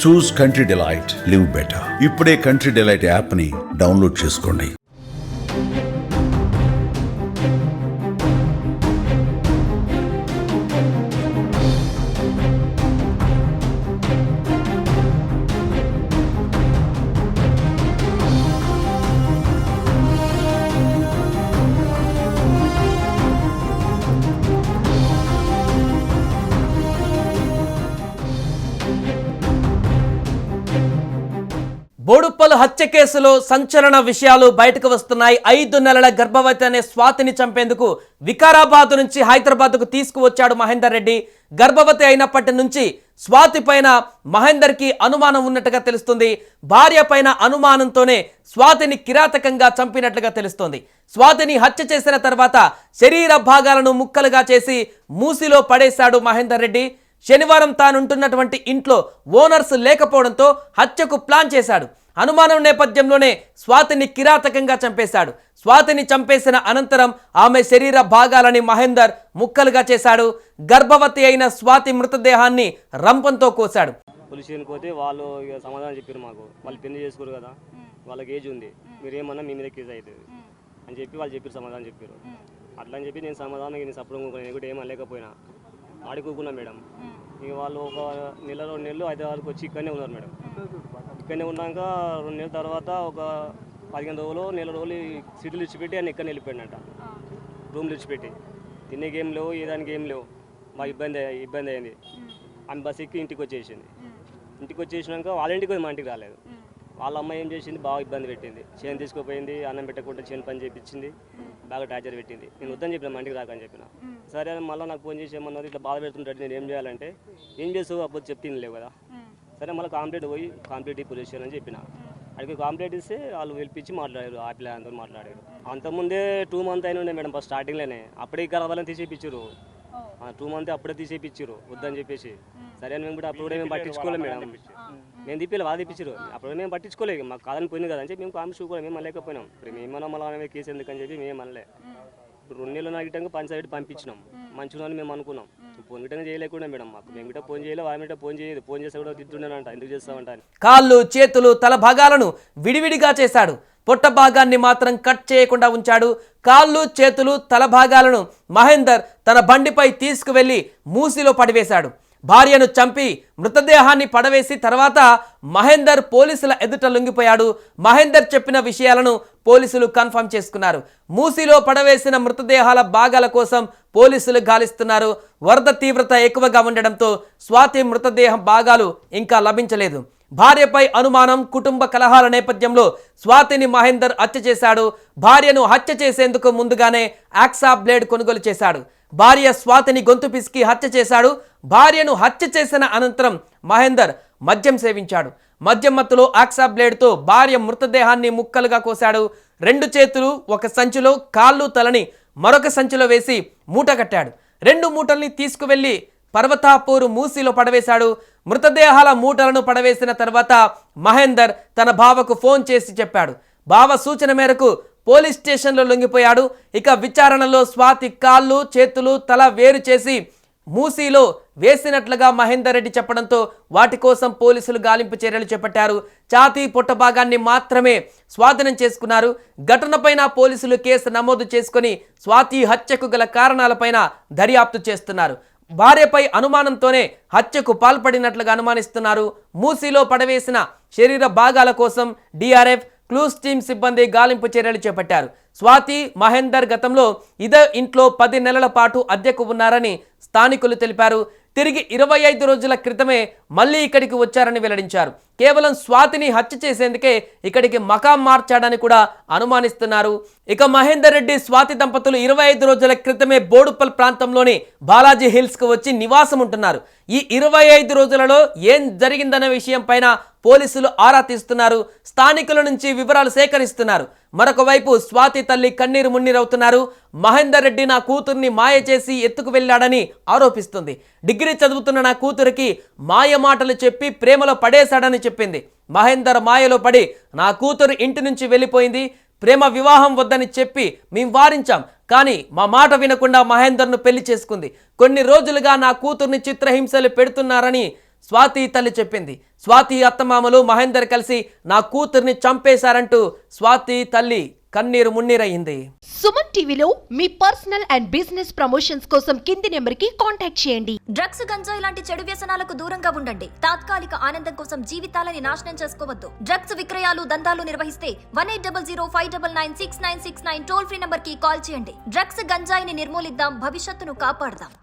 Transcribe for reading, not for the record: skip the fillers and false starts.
చూస్ country delight, live better. ఇప్పుడే country delight app ని download చేసుకోండి. బోడుప్పల్ హత్య కేసులో సంచలన విషయాలు బయటకు వస్తున్నాయి. 5 నెలల గర్భవతి అనే స్వాతిని చంపేందుకు వికారాబాద్ నుంచి హైదరాబాద్కు తీసుకువచ్చాడు మహేందర్ రెడ్డి. గర్భవతి అయినప్పటి నుంచి స్వాతి పైన మహేందర్కి అనుమానం ఉన్నట్టుగా తెలుస్తుంది. భార్య పైన అనుమానంతోనే స్వాతిని కిరాతకంగా చంపినట్లుగా తెలుస్తోంది. స్వాతిని హత్య చేసిన తర్వాత శరీర భాగాలను ముక్కలుగా చేసి మూసిలో పడేశాడు మహేందర్ రెడ్డి. శనివారం తానుంటున్నటువంటి ఇంట్లో ఓనర్స్ లేకపోవడంతో హత్యకు ప్లాన్ చేశాడు. అనుమానం నేపథ్యంలోనే స్వాతిని కిరాతకంగా చంపేశాడు. స్వాతిని చంపేసిన అనంతరం ఆమె శరీర భాగాలని మహేందర్ ముక్కలుగా చేశాడు. గర్భవతి అయిన స్వాతి మృతదేహాన్ని రంపంతో కోశాడు. పోలీసుని పోతే వాళ్ళు సమాధానం చెప్పారు, మాకు వాళ్ళు పెళ్లి చేసుకోరు కదా, వాళ్ళకి ఏజ్ ఉంది, మీరేమన్నా మీ మీద కేసు అవుతుంది అని చెప్పి వాళ్ళు చెప్పారు, సమాధానం చెప్పారు. అట్లా అని చెప్పి నేను సమాధానం నేను సప్పుడు నేను కూడా ఏమనలేకపోయినా ఆడుకోకున్నా మేడం. ఇక వాళ్ళు ఒక నెల 2 నెలలు హైదరాబాద్కి వచ్చి ఇక్కడనే ఉన్నారు మేడం. ఇక్కడనే ఉన్నాక 2 నెలల తర్వాత ఒక 15 రోజులు నెల రోజులు సీట్లు ఇచ్చిపెట్టి ఆయన ఇక్కడ వెళ్ళిపోయాడంట. రూమ్లు ఇచ్చిపెట్టి తినేకి ఏం లేవు, ఏదానికి ఏం లేవు. మాకు ఇబ్బంది అయింది. ఆమె బస్ ఎక్కి ఇంటికి వచ్చేసింది. ఇంటికి వచ్చేసినాక వాళ్ళ ఇంటికి మా ఇంటికి రాలేదు. వాళ్ళ అమ్మాయి ఏం చేసింది, బాగా ఇబ్బంది పెట్టింది. చేను తీసుకుపోయింది, అన్నం పెట్టకుండా చేను పని చేయించింది, బాగా టార్చర్ పెట్టింది. నేను వద్దని చెప్పిన, మా ఇంటికి రాకని చెప్పిన. సరే అని మళ్ళీ నాకు ఫోన్ చేసి ఏమన్నది, ఇట్లా బాధ పెడుతుంటే నేను ఏం చేయాలంటే, ఏం చేస్తావు అప్పుడు చెప్తే లేవు కదా. సరే మళ్ళీ కంప్లీట్ పోలీస్ స్టేషన్ అని చెప్పిన. అడిగి కంప్లీట్ ఇస్తే వాళ్ళు పిలిపించి మాట్లాడారు, ఆపిల్ అందరూ మాట్లాడారు. అంతకుముందే 2 months అయిన ఉండే మేడం, ఫస్ట్ స్టార్టింగ్లోనే అప్పుడే ఇక్కడ వాళ్ళని తీసేపించారు. 2 months అప్పుడే తీసేపించారు వద్దని చెప్పేసి. సరే అని మేము కూడా అప్పుడు కూడా మేము పట్టించుకోలేము మేడం. మేము తీపిలే వాళ్ళు తీపించారు, అప్పుడు మేము పట్టించుకోలేదు. మాకు కాదని పోయింది కదా అని చెప్పి మేము కామెంట్స్ కూడా మేము అనలేకపోయినాం. ఇప్పుడు మేమన్నా మళ్ళీ కేసు ఎందుకని చెప్పి మేము అనలే. ఇప్పుడు 2 నెలలు నాగిటంగా పంచాయతీ పంపించినాం, మంచిగా మేము అనుకున్నాం. ఫోన్ గిట్టంగా చేయలేకుండా మేడం, మాకు మేము గిట్ట ఫోన్ చేయలేదు, వాళ్ళ మీద ఫోన్ చేయలేదు. ఫోన్ చేస్తే కూడా తింటున్నానంట, ఎందుకు చేస్తామంట అని. కాళ్ళు, చేతులు, తల భాగాలను విడివిడిగా చేశాడు. పొట్ట భాగాన్ని మాత్రం కట్ చేయకుండా ఉంచాడు. కాళ్ళు, చేతులు, తల భాగాలను మహేందర్ తన బండిపై తీసుకువెళ్లి మూసిలో పడివేశాడు. భార్యను చంపి మృతదేహాన్ని పడవేసి తర్వాత మహేందర్ పోలీసుల ఎదుట లొంగిపోయాడు. మహేందర్ చెప్పిన విషయాలను పోలీసులు కన్ఫర్మ్ చేసుకున్నారు. మూసిలో పడవేసిన మృతదేహాల భాగాల కోసం పోలీసులు గాలిస్తున్నారు. వరద తీవ్రత ఎక్కువగా ఉండడంతో స్వాతి మృతదేహం భాగాలు ఇంకా లభించలేదు. భార్యపై అనుమానం, కుటుంబ కలహాల నేపథ్యంలో స్వాతిని మహేందర్ హత్య చేశాడు. భార్యను హత్య చేసేందుకు ముందుగానే యాక్సా బ్లేడ్ కొనుగోలు చేశాడు. భార్య స్వాతిని గొంతు పిసికి హత్య చేశాడు. భార్యను హత్య చేసిన అనంతరం మహేందర్ మద్యం సేవించాడు. మద్యం మత్తులో యాక్సా బ్లేడ్తో భార్య మృతదేహాన్ని ముక్కలుగా కోశాడు. 2 చేతులు ఒక సంచిలో, కాళ్ళు, తలని మరొక సంచిలో వేసి మూట కట్టాడు. 2 మూటల్ని తీసుకువెళ్లి పర్వతాపూర్ మూసిలో పడవేశాడు. మృతదేహాల మూటలను పడవేసిన తర్వాత మహేందర్ తన బావకు ఫోన్ చేసి చెప్పాడు. బావ సూచన మేరకు పోలీస్ స్టేషన్లో లొంగిపోయాడు. ఇక విచారణలో స్వాతి కాళ్ళు, చేతులు, తల వేరు చేసి మూసీలో వేసినట్లుగా మహేందర్ రెడ్డి చెప్పడంతో వాటి కోసం పోలీసులు గాలింపు చర్యలు చేపట్టారు. ఛాతీ, పొట్ట భాగాన్ని మాత్రమే స్వాధీనం చేసుకున్నారు. ఘటనపైన పోలీసులు కేసు నమోదు చేసుకుని స్వాతి హత్యకు గల కారణాలపైన దర్యాప్తు చేస్తున్నారు. భార్యపై అనుమానంతోనే హత్యకు పాల్పడినట్లుగా అనుమానిస్తున్నారు. మూసీలో పడవేసిన శరీర భాగాల కోసం డిఆర్ఎఫ్, క్లూస్ టీమ్ సిబ్బంది గాలింపు చర్యలు చేపట్టారు. స్వాతి, మహేందర్ గతంలో ఇదే ఇంట్లో 10 నెలల పాటు అద్దెకు ఉన్నారని స్థానికులు తెలిపారు. తిరిగి 25 రోజుల క్రితమే మళ్ళీ ఇక్కడికి వచ్చారని వెల్లడించారు. కేవలం స్వాతిని హత్య చేసేందుకే ఇక్కడికి మకాం మార్చాడని కూడా అనుమానిస్తున్నారు. ఇక మహేందర్ రెడ్డి, స్వాతి దంపతులు 25 రోజుల క్రితమే బోడుప్పల్ ప్రాంతంలోని బాలాజీ హిల్స్కు వచ్చి నివాసం ఉంటున్నారు. ఈ 25 రోజులలో ఏం జరిగిందనే విషయం పైన పోలీసులు ఆరా తీస్తున్నారు. స్థానికుల నుంచి వివరాలు సేకరిస్తున్నారు. మరొక వైపు స్వాతి తల్లి కన్నీరు మున్నీరవుతున్నారు. మహేందర్ రెడ్డి నా కూతుర్ని మాయ చేసి ఎత్తుకు వెళ్ళాడని ఆరోపిస్తుంది. డిగ్రీ చదువుతున్న నా కూతురికి మాయ మాటలు చెప్పి ప్రేమలో పడేశాడని చెప్పింది. మహేందర్ మాయలో పడి నా కూతురు ఇంటి నుంచి వెళ్ళిపోయింది. ప్రేమ వివాహం వద్దని చెప్పి మేము వారించాం, కానీ మా మాట వినకుండా మహేందర్ను పెళ్లి చేసుకుంది. కొన్ని రోజులుగా నా కూతుర్ని చిత్రహింసలు పెడుతున్నారని స్వాతి తల్లి చెప్పింది. స్వాతి అత్తమామలు మహేందర్ కలిసి నా కూతుర్ని చంపేశారంటూ స్వాతి తల్లి కన్నీరు మున్నీరయ్యింది. సుమన్ టీవీలో మీ పర్సనల్ అండ్ బిజినెస్ ప్రమోషన్స్ కోసం కింది నెంబర్కి కాంటాక్ట్ చేయండి. డ్రగ్స్, గంజాయి లాంటి చెడు వ్యసనాలకు దూరంగా ఉండండి. తాత్కాలిక ఆనందం కోసం జీవితాలని నాశనం చేసుకోవద్దు. డ్రగ్స్ విక్రయాలు, దందాలు నిర్వహిస్తే 180059969969 టోల్ ఫ్రీ నంబర్ కి కాల్ చేయండి. డ్రగ్స్, గంజాయిని నిర్మూలిద్దాం, భవిష్యత్తును కాపాడదాం.